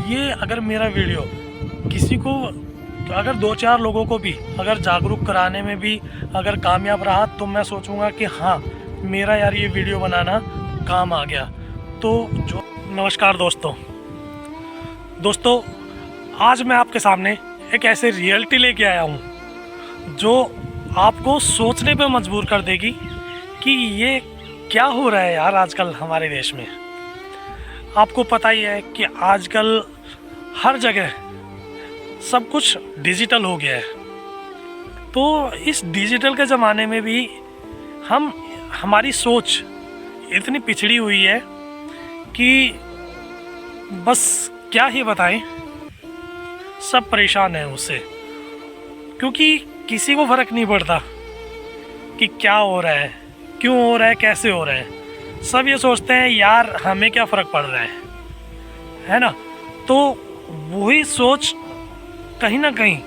ये अगर मेरा वीडियो किसी को, अगर 2-4 लोगों को भी अगर जागरूक कराने में भी अगर कामयाब रहा, तो मैं सोचूंगा कि हाँ, मेरा यार ये वीडियो बनाना काम आ गया। तो जो नमस्कार दोस्तों, आज मैं आपके सामने एक ऐसे रियलिटी लेके आया हूँ जो आपको सोचने पे मजबूर कर देगी कि ये क्या हो रहा है यार आजकल हमारे देश में। आपको पता ही है कि आजकल हर जगह सब कुछ डिजिटल हो गया है। तो इस डिजिटल के ज़माने में भी हमारी सोच इतनी पिछड़ी हुई है कि बस क्या ही बताएं, सब परेशान हैं उससे, क्योंकि किसी को फ़र्क नहीं पड़ता कि क्या हो रहा है, क्यों हो रहा है, कैसे हो रहा है। सब ये सोचते हैं यार हमें क्या फ़र्क पड़ रहा है ना। तो वही सोच कहीं ना कहीं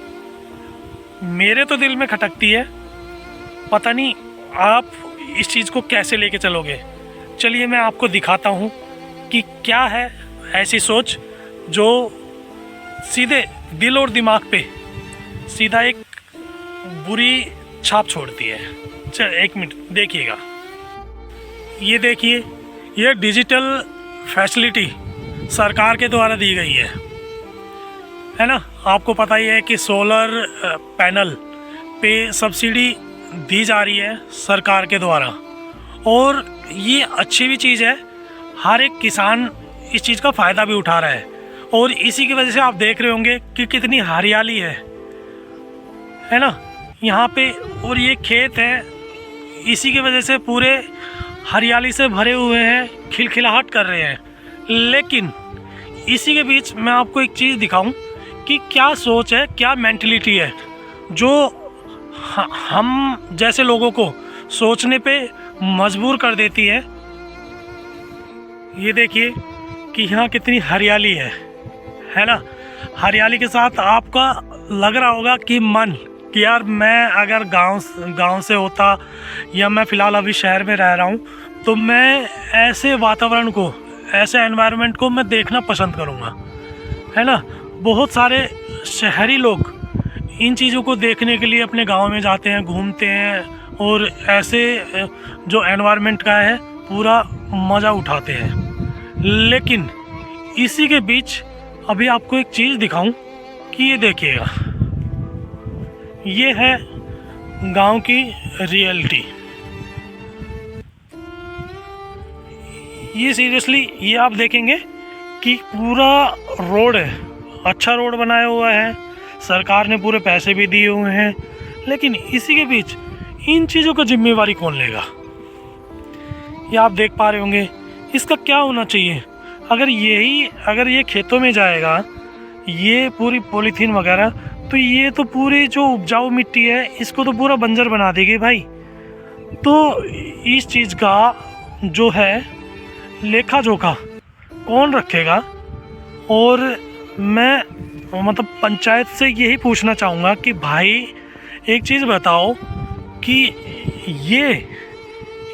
मेरे तो दिल में खटकती है। पता नहीं आप इस चीज़ को कैसे लेके चलोगे। चलिए मैं आपको दिखाता हूँ कि क्या है ऐसी सोच जो सीधे दिल और दिमाग पे सीधा एक बुरी छाप छोड़ती है। चल एक मिनट देखिएगा। ये देखिए, ये डिजिटल फैसिलिटी सरकार के द्वारा दी गई है ना। आपको पता ही है कि सोलर पैनल पे सब्सिडी दी जा रही है सरकार के द्वारा, और ये अच्छी भी चीज़ है। हर एक किसान इस चीज़ का फ़ायदा भी उठा रहा है, और इसी की वजह से आप देख रहे होंगे कि कितनी हरियाली है ना यहाँ पे। और ये खेत है, इसी की वजह से पूरे हरियाली से भरे हुए हैं, खिलखिलाहट कर रहे हैं। लेकिन इसी के बीच मैं आपको एक चीज़ दिखाऊं कि क्या सोच है, क्या मेंटलिटी है जो हम जैसे लोगों को सोचने पे मजबूर कर देती है। ये देखिए कि यहाँ कितनी हरियाली है ना। हरियाली के साथ आपका लग रहा होगा कि मन कि यार मैं अगर गांव से होता, या मैं फ़िलहाल अभी शहर में रह रहा हूँ, तो मैं ऐसे वातावरण को, ऐसे एनवायरनमेंट को मैं देखना पसंद करूँगा, है ना। बहुत सारे शहरी लोग इन चीज़ों को देखने के लिए अपने गांव में जाते हैं, घूमते हैं, और ऐसे जो एनवायरनमेंट का है पूरा मज़ा उठाते हैं। लेकिन इसी के बीच अभी आपको एक चीज़ दिखाऊं कि ये देखिएगा, ये है गांव की रियलिटी। ये सीरियसली ये आप देखेंगे कि पूरा रोड है, अच्छा रोड बनाया हुआ है, सरकार ने पूरे पैसे भी दिए हुए हैं। लेकिन इसी के बीच इन चीज़ों का जिम्मेवारी कौन लेगा, ये आप देख पा रहे होंगे। इसका क्या होना चाहिए? अगर ये खेतों में जाएगा, ये पूरी पॉलीथीन वगैरह, तो ये तो पूरी जो उपजाऊ मिट्टी है इसको तो पूरा बंजर बना देगी भाई। तो इस चीज़ का जो है लेखा जोखा कौन रखेगा? और मैं मतलब पंचायत से यही पूछना चाहूँगा कि भाई एक चीज़ बताओ कि ये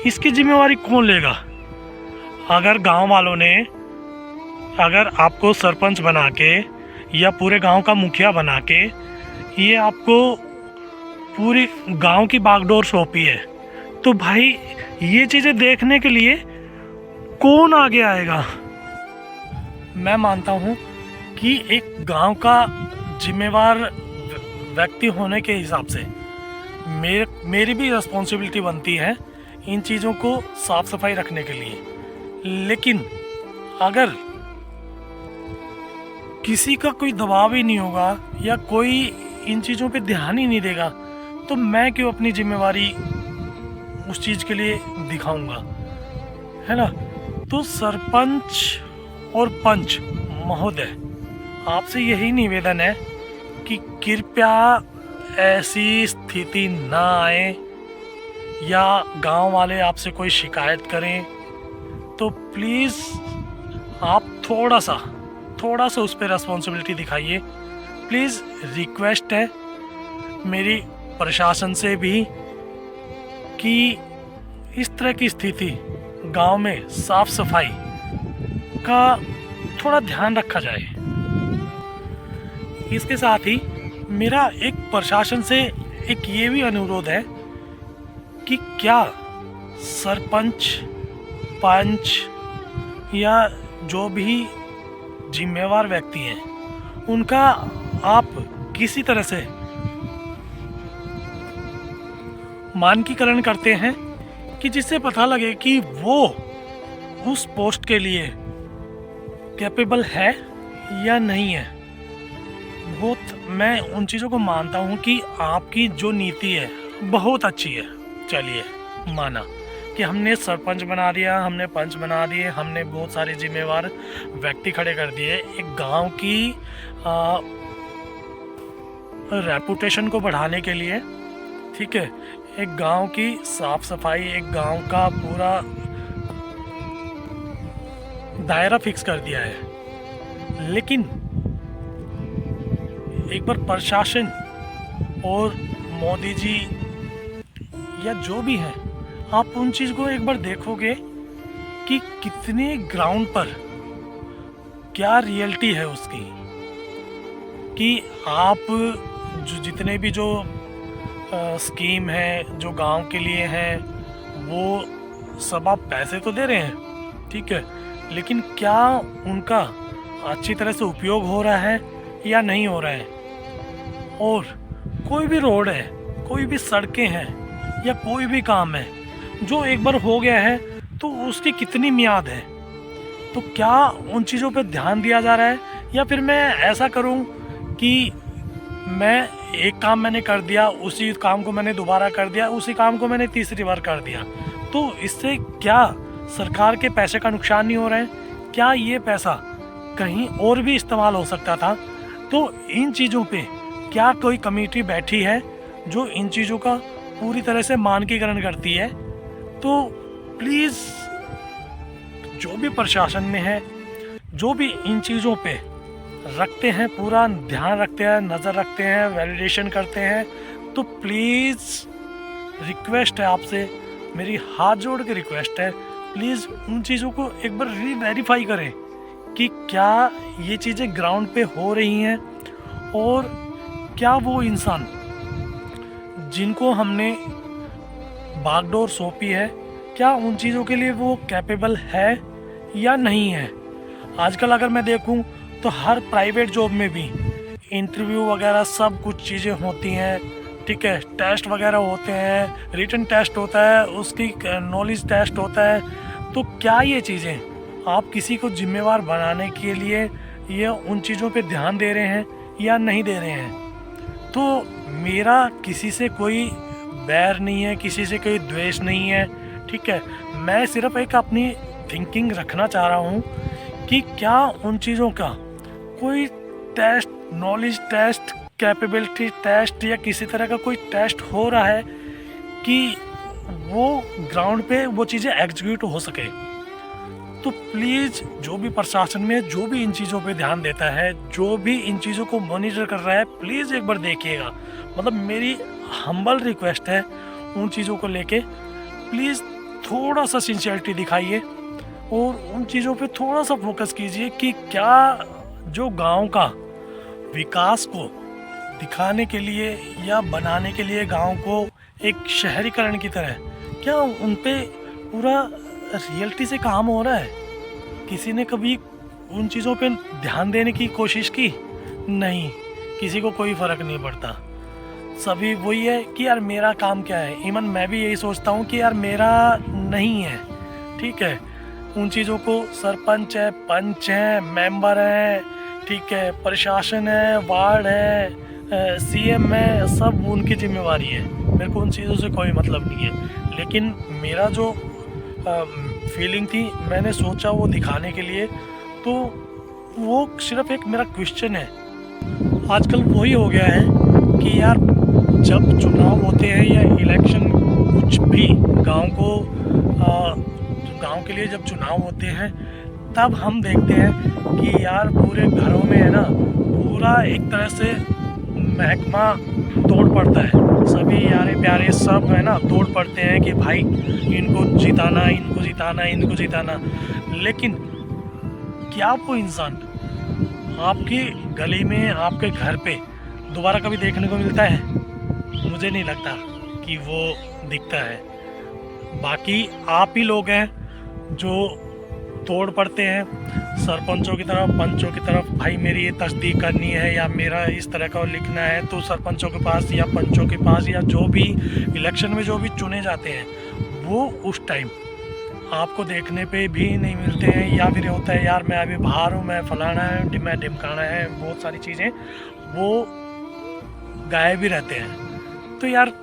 इसकी जिम्मेवारी कौन लेगा? अगर गांव वालों ने अगर आपको सरपंच बना के या पूरे गांव का मुखिया बना के ये आपको पूरी गांव की बागडोर सौंपी है, तो भाई ये चीज़ें देखने के लिए कौन आगे आएगा? मैं मानता हूँ कि एक गांव का जिम्मेवार व्यक्ति होने के हिसाब से मेरी भी रिस्पॉन्सिबिलिटी बनती है इन चीज़ों को साफ सफाई रखने के लिए। लेकिन अगर किसी का कोई दबाव ही नहीं होगा या कोई इन चीज़ों पे ध्यान ही नहीं देगा, तो मैं क्यों अपनी जिम्मेवारी उस चीज़ के लिए दिखाऊंगा, है ना। तो सरपंच और पंच महोदय, आपसे यही निवेदन है कि कृपया ऐसी स्थिति ना आए, या गांव वाले आपसे कोई शिकायत करें तो प्लीज़ आप थोड़ा सा उस पर रिस्पॉन्सिबिलिटी दिखाइए। प्लीज़ रिक्वेस्ट है मेरी प्रशासन से भी कि इस तरह की स्थिति गांव में साफ सफाई का थोड़ा ध्यान रखा जाए। इसके साथ ही मेरा एक प्रशासन से एक ये भी अनुरोध है कि क्या सरपंच, पंच या जो भी जिम्मेवार व्यक्ति हैं उनका आप किसी तरह से मानकीकरण करते हैं कि जिससे पता लगे कि वो उस पोस्ट के लिए कैपेबल है या नहीं है। मैं उन चीज़ों को मानता हूँ कि आपकी जो नीति है बहुत अच्छी है। चलिए माना कि हमने सरपंच बना दिया, हमने पंच बना दिए, हमने बहुत सारे जिम्मेवार व्यक्ति खड़े कर दिए एक गांव की रेपुटेशन को बढ़ाने के लिए। ठीक है, एक गांव की साफ सफाई, एक गांव का पूरा दायरा फिक्स कर दिया है। लेकिन एक बार प्रशासन और मोदी जी या जो भी हैं, आप उन चीज़ को एक बार देखोगे कि कितने ग्राउंड पर क्या रियलिटी है उसकी, कि आप जो जितने भी जो स्कीम है जो गांव के लिए हैं वो सब आप पैसे तो दे रहे हैं, ठीक है, लेकिन क्या उनका अच्छी तरह से उपयोग हो रहा है या नहीं हो रहा है। और कोई भी रोड है, कोई भी सड़कें हैं या कोई भी काम है जो एक बार हो गया है तो उसकी कितनी मियाद है, तो क्या उन चीज़ों पे ध्यान दिया जा रहा है। या फिर मैं ऐसा करूं कि मैं एक काम मैंने कर दिया, उसी काम को मैंने दोबारा कर दिया, उसी काम को मैंने तीसरी बार कर दिया, तो इससे क्या सरकार के पैसे का नुकसान नहीं हो रहा है? क्या ये पैसा कहीं और भी इस्तेमाल हो सकता था? तो इन चीज़ों पे क्या कोई कमेटी बैठी है जो इन चीज़ों का पूरी तरह से मानकीकरण करती है? तो प्लीज़ जो भी प्रशासन में है, जो भी इन चीज़ों पे रखते हैं, पूरा ध्यान रखते हैं, नज़र रखते हैं, वैलिडेशन करते हैं, तो प्लीज़ रिक्वेस्ट है आपसे, मेरी हाथ जोड़ के रिक्वेस्ट है, प्लीज़ उन चीज़ों को एक बार री-वेरीफाई करें कि क्या ये चीज़ें ग्राउंड पे हो रही हैं और क्या वो इंसान जिनको हमने बागडोर सौंपी है क्या उन चीज़ों के लिए वो कैपेबल है या नहीं है। आजकल अगर मैं देखूं तो हर प्राइवेट जॉब में भी इंटरव्यू वगैरह सब कुछ चीज़ें होती हैं, ठीक है, टेस्ट वगैरह होते हैं, रिटन टेस्ट होता है, उसकी नॉलेज टेस्ट होता है। तो क्या ये चीज़ें आप किसी को जिम्मेवार बनाने के लिए ये उन चीज़ों पे ध्यान दे रहे हैं या नहीं दे रहे हैं? तो मेरा किसी से कोई बैर नहीं है, किसी से कोई द्वेष नहीं है, ठीक है, मैं सिर्फ एक अपनी थिंकिंग रखना चाह रहा हूँ कि क्या उन चीज़ों का कोई test, knowledge test, capability test या किसी तरह का कोई टेस्ट हो रहा है कि वो ग्राउंड पे वो चीज़ें एग्जीक्यूट हो सके। तो प्लीज़ जो भी प्रशासन में जो भी इन चीज़ों पे ध्यान देता है, जो भी इन चीज़ों को मॉनिटर कर रहा है, प्लीज़ एक बार देखिएगा। मतलब मेरी हम्बल रिक्वेस्ट है उन चीज़ों को लेके, प्लीज़ थोड़ा सा सिंसियरिटी दिखाइए और उन चीज़ों पे थोड़ा सा फोकस कीजिए कि क्या जो गांव का विकास को दिखाने के लिए या बनाने के लिए गांव को एक शहरीकरण की तरह क्या उन पे पूरा रियलिटी से काम हो रहा है? किसी ने कभी उन चीज़ों पे ध्यान देने की कोशिश की? नहीं, किसी को कोई फ़र्क नहीं पड़ता। सभी वही है कि यार मेरा काम क्या है। इवन मैं भी यही सोचता हूँ कि यार मेरा नहीं है, ठीक है। उन चीज़ों को सरपंच है, पंच है, मेंबर है, ठीक है, प्रशासन है, वार्ड है, सीएम है, सब उनकी जिम्मेवारी है। मेरे को उन चीज़ों से कोई मतलब नहीं है। लेकिन मेरा जो फीलिंग थी, मैंने सोचा वो दिखाने के लिए, तो वो सिर्फ एक मेरा क्वेश्चन है। आजकल वही हो गया है कि यार जब चुनाव होते हैं या इलेक्शन कुछ भी गांव के लिए जब चुनाव होते हैं, तब हम देखते हैं कि यार पूरे घरों में है ना पूरा एक तरह से महकमा तोड़ पड़ता है। सभी यारे प्यारे सब है ना तोड़ पड़ते हैं कि भाई इनको जिताना, इनको जिताना, इनको जिताना। लेकिन क्या वो इंसान आपकी गली में, आपके घर पे दोबारा कभी देखने को मिलता है? मुझे नहीं लगता कि वो दिखता है। बाकी आप ही लोग हैं जो तोड़ पड़ते हैं सरपंचों की तरफ, पंचों की तरफ, भाई मेरी ये तस्दीक करनी है या मेरा इस तरह का लिखना है, तो सरपंचों के पास या पंचों के पास या जो भी इलेक्शन में जो भी चुने जाते हैं वो उस टाइम आपको देखने पे भी नहीं मिलते हैं। या फिर होता है यार मैं अभी बाहर हूँ, मैं फलाना है, मैं ढिमकाना है, बहुत सारी चीज़ें वो गायब भी रहते हैं। तो यार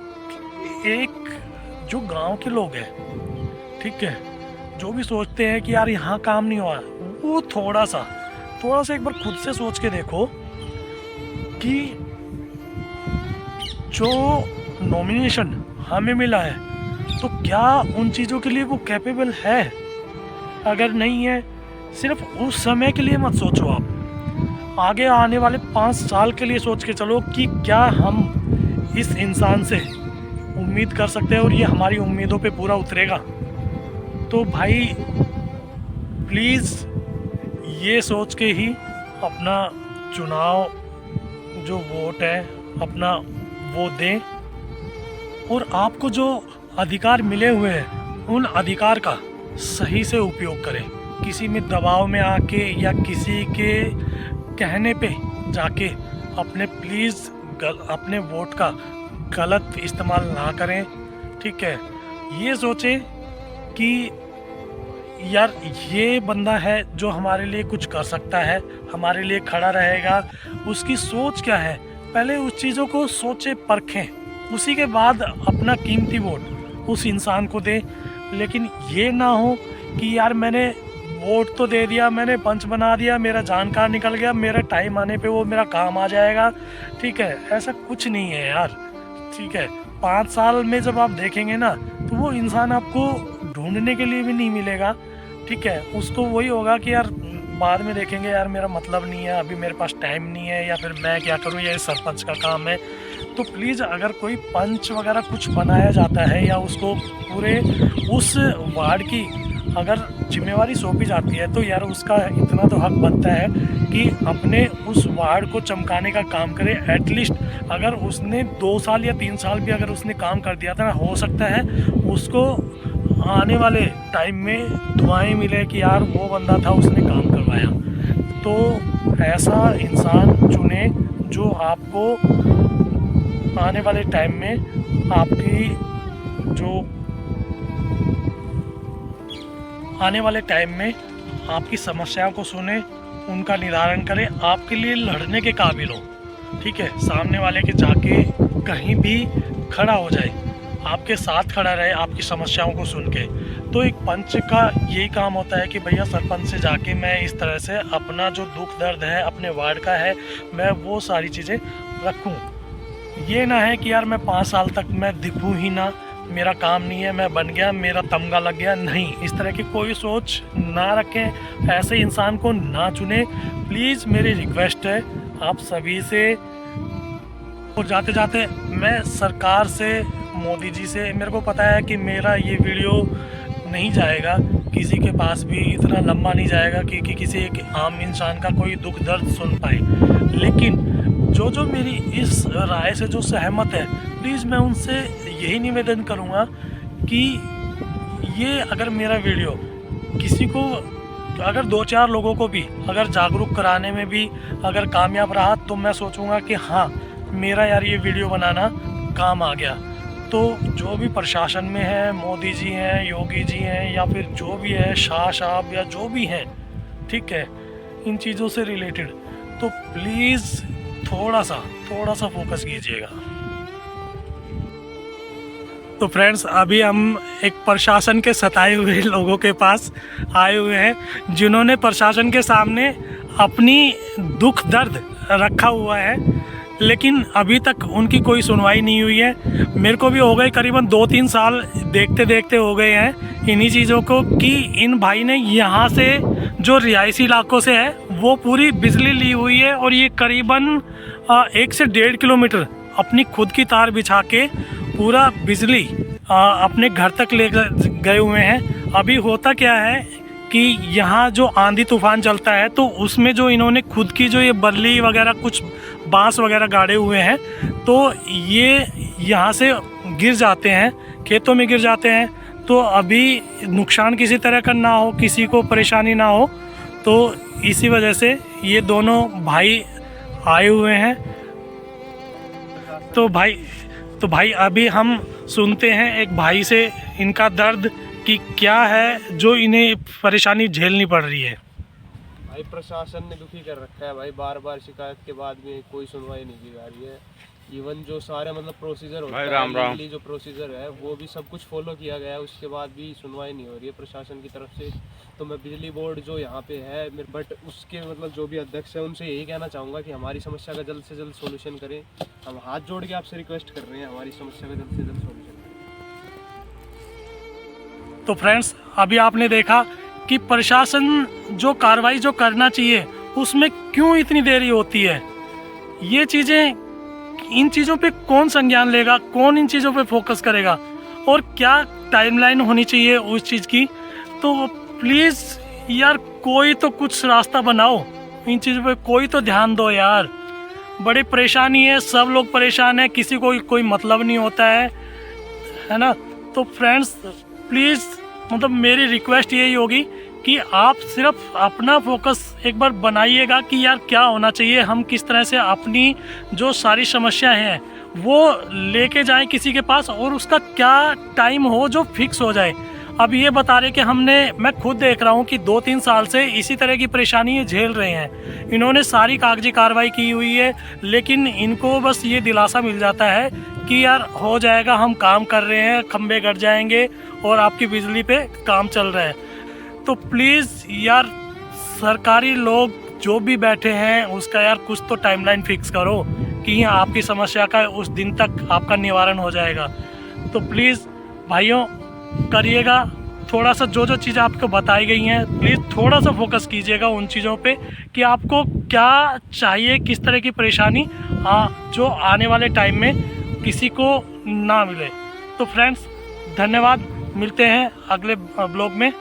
एक जो गांव के लोग हैं, ठीक है, जो भी सोचते हैं कि यार यहाँ काम नहीं हुआ, वो थोड़ा सा एक बार खुद से सोच के देखो कि जो नॉमिनेशन हमें मिला है तो क्या उन चीज़ों के लिए वो कैपेबल है? अगर नहीं है, सिर्फ उस समय के लिए मत सोचो, आप आगे आने वाले 5 साल के लिए सोच के चलो कि क्या हम इस इंसान से उम्मीद कर सकते हैं और ये हमारी उम्मीदों पे पूरा उतरेगा। तो भाई प्लीज़ ये सोच के ही अपना चुनाव जो वोट है अपना वो दें, और आपको जो अधिकार मिले हुए हैं उन अधिकार का सही से उपयोग करें। किसी में दबाव में आके या किसी के कहने पे जाके अपने प्लीज़ अपने वोट का गलत इस्तेमाल ना करें, ठीक है। ये सोचें कि यार ये बंदा है जो हमारे लिए कुछ कर सकता है, हमारे लिए खड़ा रहेगा, उसकी सोच क्या है, पहले उस चीज़ों को सोचें, परखें, उसी के बाद अपना कीमती वोट उस इंसान को दें। लेकिन ये ना हो कि यार मैंने वोट तो दे दिया, मैंने पंच बना दिया, मेरा जानकार निकल गया, मेरा टाइम आने पे वो मेरा काम आ जाएगा, ठीक है। ऐसा कुछ नहीं है यार, ठीक है। 5 साल में जब आप देखेंगे ना तो वो इंसान आपको ढूंढने के लिए भी नहीं मिलेगा, ठीक है। उसको वही होगा कि यार बाद में देखेंगे, यार मेरा मतलब नहीं है, अभी मेरे पास टाइम नहीं है, या फिर मैं क्या करूँ, ये सरपंच का काम है। तो प्लीज़ अगर कोई पंच वगैरह कुछ बनाया जाता है या उसको पूरे उस वार्ड की अगर जिम्मेवारी सौंपी जाती है तो यार उसका इतना तो हक बनता है कि अपने उस वार्ड को चमकाने का काम करे। एटलीस्ट अगर उसने 2 साल या 3 साल भी अगर उसने काम कर दिया था ना, हो सकता है उसको आने वाले टाइम में दुआएं मिले कि यार वो बंदा था, उसने काम करवाया। तो ऐसा इंसान चुने जो आपको आने वाले टाइम में आपकी जो आने वाले टाइम में आपकी समस्याओं को सुने, उनका निवारण करे, आपके लिए लड़ने के काबिल हो, ठीक है। सामने वाले के जाके कहीं भी खड़ा हो जाए, आपके साथ खड़ा रहे आपकी समस्याओं को सुन के। तो एक पंच का यही काम होता है कि भैया सरपंच से जाके मैं इस तरह से अपना जो दुख दर्द है अपने वार्ड का है, मैं वो सारी चीज़ें रखूं। ये ना है कि यार मैं 5 साल तक मैं दिखूं ही ना, मेरा काम नहीं है, मैं बन गया, मेरा तमगा लग गया, नहीं, इस तरह की कोई सोच ना रखें, ऐसे इंसान को ना चुने। प्लीज़ मेरी रिक्वेस्ट है आप सभी से। और जाते जाते मैं सरकार से, मोदी जी से, मेरे को पता है कि मेरा ये वीडियो नहीं जाएगा किसी के पास भी, इतना लंबा नहीं जाएगा कि किसी एक आम इंसान का कोई दुख दर्द सुन पाए, लेकिन जो मेरी इस राय से जो सहमत है, प्लीज़ मैं उनसे यही निवेदन करूँगा कि ये अगर मेरा वीडियो किसी को, अगर 2-4 लोगों को भी अगर जागरूक कराने में भी अगर कामयाब रहा तो मैं सोचूंगा कि हाँ मेरा यार ये वीडियो बनाना काम आ गया। तो जो भी प्रशासन में है, मोदी जी हैं, योगी जी हैं, या फिर जो भी है, शाह साहब या जो भी हैं, ठीक है, इन चीज़ों से रिलेटेड, तो प्लीज़ थोड़ा सा फोकस कीजिएगा। तो फ्रेंड्स अभी हम एक प्रशासन के सताए हुए लोगों के पास आए हुए हैं, जिन्होंने प्रशासन के सामने अपनी दुख दर्द रखा हुआ है, लेकिन अभी तक उनकी कोई सुनवाई नहीं हुई है। मेरे को भी हो गए करीबन 2-3 साल देखते देखते हो गए हैं इन्हीं चीज़ों को कि इन भाई ने यहाँ से जो रिहायशी इलाकों से है वो पूरी बिजली ली हुई है, और ये करीबन 1 से 1.5 किलोमीटर अपनी खुद की तार बिछा के पूरा बिजली अपने घर तक ले गए हुए हैं। अभी होता क्या है कि यहाँ जो आंधी तूफान चलता है तो उसमें जो इन्होंने खुद की जो ये बल्ली वगैरह कुछ बांस वगैरह गाड़े हुए हैं तो ये यहाँ से गिर जाते हैं, खेतों में गिर जाते हैं। तो अभी नुकसान किसी तरह का ना हो, किसी को परेशानी ना हो, तो इसी वजह से ये दोनों भाई आए हुए हैं। तो भाई अभी हम सुनते हैं एक भाई से इनका दर्द कि क्या है जो इन्हें परेशानी झेलनी पड़ रही है। भाई प्रशासन ने दुखी कर रखा है भाई, बार बार शिकायत के बाद भी कोई सुनवाई नहीं की जा रही है। इवन जो सारे मतलब प्रोसीजर होता है, लीगली जो प्रोसीजर है वो भी सब कुछ फॉलो किया गया है, उसके बाद भी सुनवाई नहीं हो रही है प्रशासन की तरफ से। तो मैं बिजली बोर्ड जो यहाँ पे है बट उसके मतलब जो भी अध्यक्ष है उनसे यही कहना चाहूँगा कि हमारी समस्या का जल्द से जल्द सोल्यूशन करें। हम हाथ जोड़ के आपसे रिक्वेस्ट कर रहे हैं, हमारी समस्या का जल्द से जल्द सोल्यूशन करें। तो फ्रेंड्स, अभी आपने देखा कि प्रशासन जो कार्रवाई जो करना चाहिए उसमें क्यों इतनी देरी होती है। ये चीज़ें, इन चीज़ों पे कौन संज्ञान लेगा, कौन इन चीज़ों पे फोकस करेगा और क्या टाइमलाइन होनी चाहिए उस चीज़ की। तो प्लीज़ यार कोई तो कुछ रास्ता बनाओ, इन चीज़ों पे कोई तो ध्यान दो यार। बड़ी परेशानी है, सब लोग परेशान हैं, किसी को कोई मतलब नहीं होता है ना। तो फ्रेंड्स प्लीज़ मतलब मेरी रिक्वेस्ट यही होगी कि आप सिर्फ अपना फोकस एक बार बनाइएगा कि यार क्या होना चाहिए, हम किस तरह से अपनी जो सारी समस्याएं हैं वो लेके जाएं किसी के पास और उसका क्या टाइम हो जो फिक्स हो जाए। अब ये बता रहे कि मैं खुद देख रहा हूँ कि 2-3 साल से इसी तरह की परेशानी झेल रहे हैं। इन्होंने सारी कागजी कार्रवाई की हुई है, लेकिन इनको बस ये दिलासा मिल जाता है कि यार हो जाएगा, हम काम कर रहे हैं, खंबे गड़ जाएंगे और आपकी बिजली पे काम चल रहा है। तो प्लीज़ यार सरकारी लोग जो भी बैठे हैं उसका यार कुछ तो टाइमलाइन फिक्स करो कि आपकी समस्या का उस दिन तक आपका निवारण हो जाएगा। तो प्लीज़ भाइयों करिएगा, थोड़ा सा जो जो चीज़ें आपको बताई गई हैं प्लीज़ थोड़ा सा फोकस कीजिएगा उन चीज़ों पे कि आपको क्या चाहिए, किस तरह की परेशानी जो आने वाले टाइम में किसी को ना मिले। तो फ्रेंड्स धन्यवाद, मिलते हैं अगले ब्लॉग में।